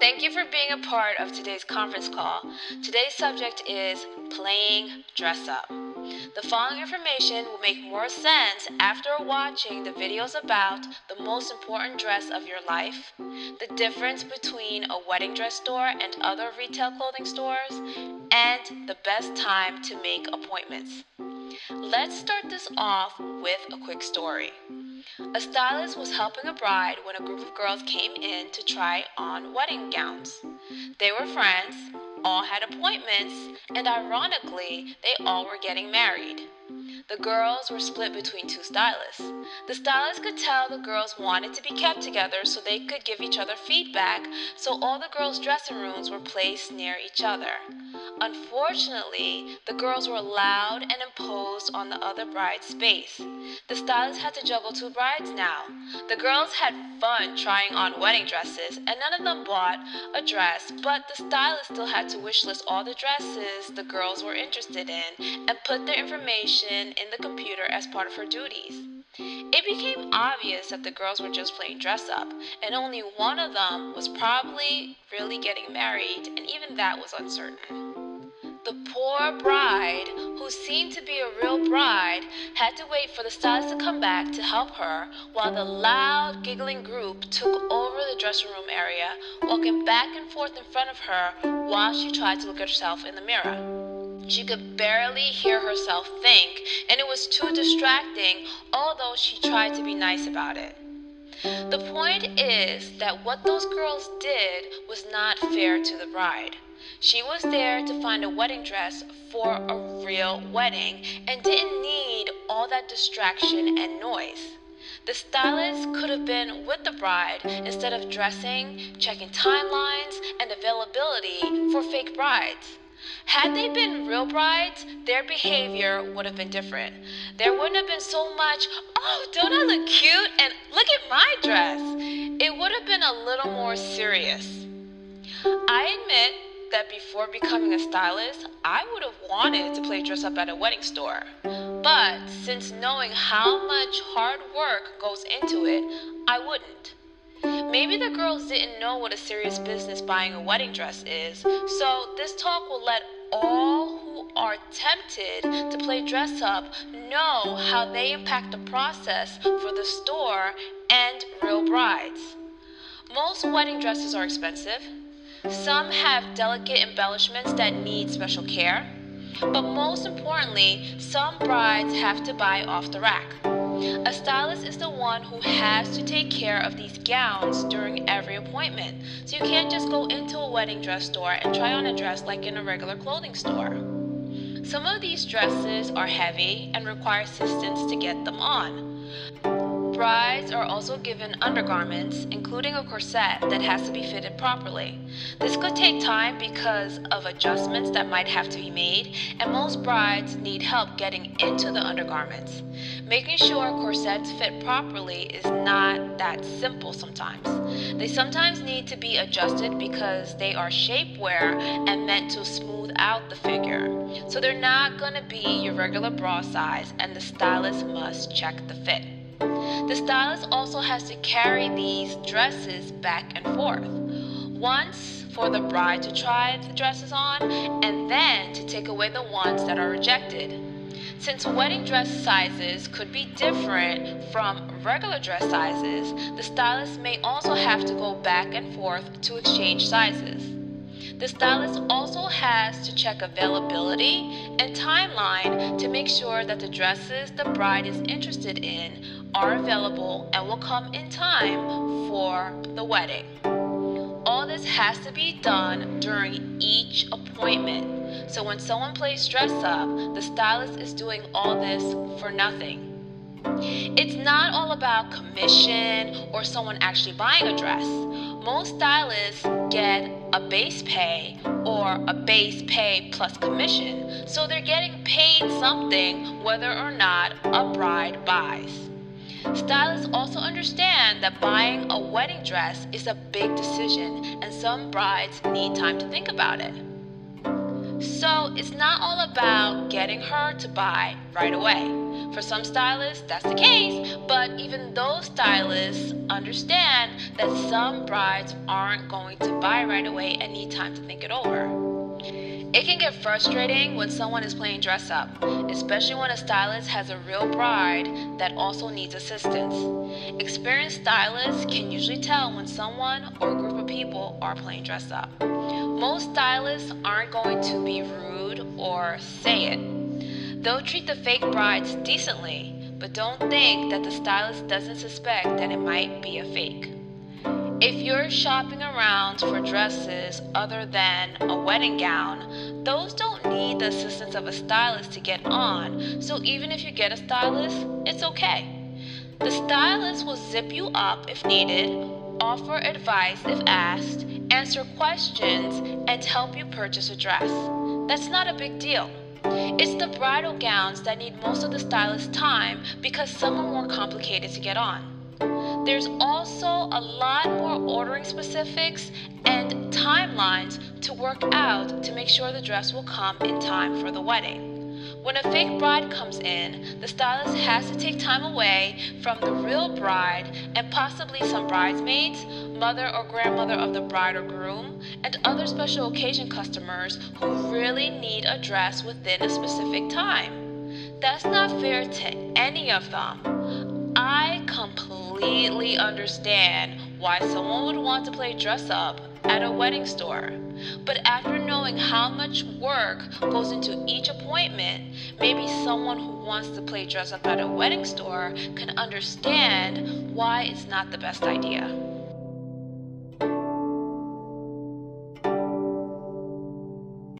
Thank you for being a part of today's conference call. Today's subject is playing dress up. The following information will make more sense after watching the videos about the most important dress of your life, the difference between a wedding dress store and other retail clothing stores, and the best time to make appointments. Let's start this off with a quick story. A stylist was helping a bride when a group of girls came in to try on wedding gowns. They were friends, all had appointments, and ironically, they all were getting married. The girls were split between two stylists. The stylist could tell the girls wanted to be kept together so they could give each other feedback, so all the girls' dressing rooms were placed near each other. Unfortunately, the girls were loud and imposed on the other bride's space. The stylist had to juggle two brides now. The girls had fun trying on wedding dresses, and none of them bought a dress, but the stylist still had to wish list all the dresses the girls were interested in and put their information in the computer as part of her duties. It became obvious that the girls were just playing dress up, and only one of them was probably really getting married, and even that was uncertain. The poor bride, who seemed to be a real bride, had to wait for the stylist to come back to help her while the loud, giggling group took over the dressing room area, walking back and forth in front of her while she tried to look at herself in the mirror. She could barely hear herself think, and it was too distracting, although she tried to be nice about it. The point is that what those girls did was not fair to the bride. She was there to find a wedding dress for a real wedding and didn't need all that distraction and noise. The stylist could have been with the bride instead of dressing, checking timelines, and availability for fake brides. Had they been real brides, their behavior would have been different. There wouldn't have been so much, "Oh, don't I look cute?" and "Look at my dress." It would have been a little more serious. I admit that before becoming a stylist, I would have wanted to play dress up at a wedding store. But since knowing how much hard work goes into it, I wouldn't. Maybe the girls didn't know what a serious business buying a wedding dress is, so this talk will let all who are tempted to play dress up know how they impact the process for the store and real brides. Most wedding dresses are expensive. Some have delicate embellishments that need special care. But most importantly, some brides have to buy off the rack. A stylist is the one who has to take care of these gowns during every appointment. So you can't just go into a wedding dress store and try on a dress like in a regular clothing store. Some of these dresses are heavy and require assistance to get them on. brides are also given undergarments, including a corset that has to be fitted properly. This could take time because of adjustments that might have to be made, and most brides need help getting into the undergarments. Making sure corsets fit properly is not that simple sometimes. They sometimes need to be adjusted because they are shapewear and meant to smooth out the figure. So they're not going to be your regular bra size, and the stylist must check the fit. The stylist also has to carry these dresses back and forth. Once for the bride to try the dresses on, and then to take away the ones that are rejected. Since wedding dress sizes could be different from regular dress sizes, the stylist may also have to go back and forth to exchange sizes. The stylist also has to check availability and timeline to make sure that the dresses the bride is interested in are available and will come in time for the wedding. All this has to be done during each appointment. So when someone plays dress up, the stylist is doing all this for nothing. It's not all about commission or someone actually buying a dress. Most stylists get a base pay or a base pay plus commission, so they're getting paid something whether or not a bride buys. Stylists also understand that buying a wedding dress is a big decision, and some brides need time to think about it. So it's not all about getting her to buy right away. For some stylists, that's the case, but even those stylists understand that some brides aren't going to buy right away and need time to think it over. It can get frustrating when someone is playing dress up, especially when a stylist has a real bride that also needs assistance. Experienced stylists can usually tell when someone or a group of people are playing dress up. Most stylists aren't going to be rude or say it. They'll treat the fake brides decently, but don't think that the stylist doesn't suspect that it might be a fake. If you're shopping around for dresses other than a wedding gown, those don't need the assistance of a stylist to get on, so even if you get a stylist, it's okay. The stylist will zip you up if needed, offer advice if asked, answer questions, and help you purchase a dress. That's not a big deal. It's the bridal gowns that need most of the stylist's time because some are more complicated to get on. There's also a lot more ordering specifics and timelines to work out to make sure the dress will come in time for the wedding. When a fake bride comes in, the stylist has to take time away from the real bride and possibly some bridesmaids, mother or grandmother of the bride or groom, and other special occasion customers who really need a dress within a specific time. That's not fair to any of them. I completely understand why someone would want to play dress up at a wedding store. But after knowing how much work goes into each appointment, maybe someone who wants to play dress up at a wedding store can understand why it's not the best idea.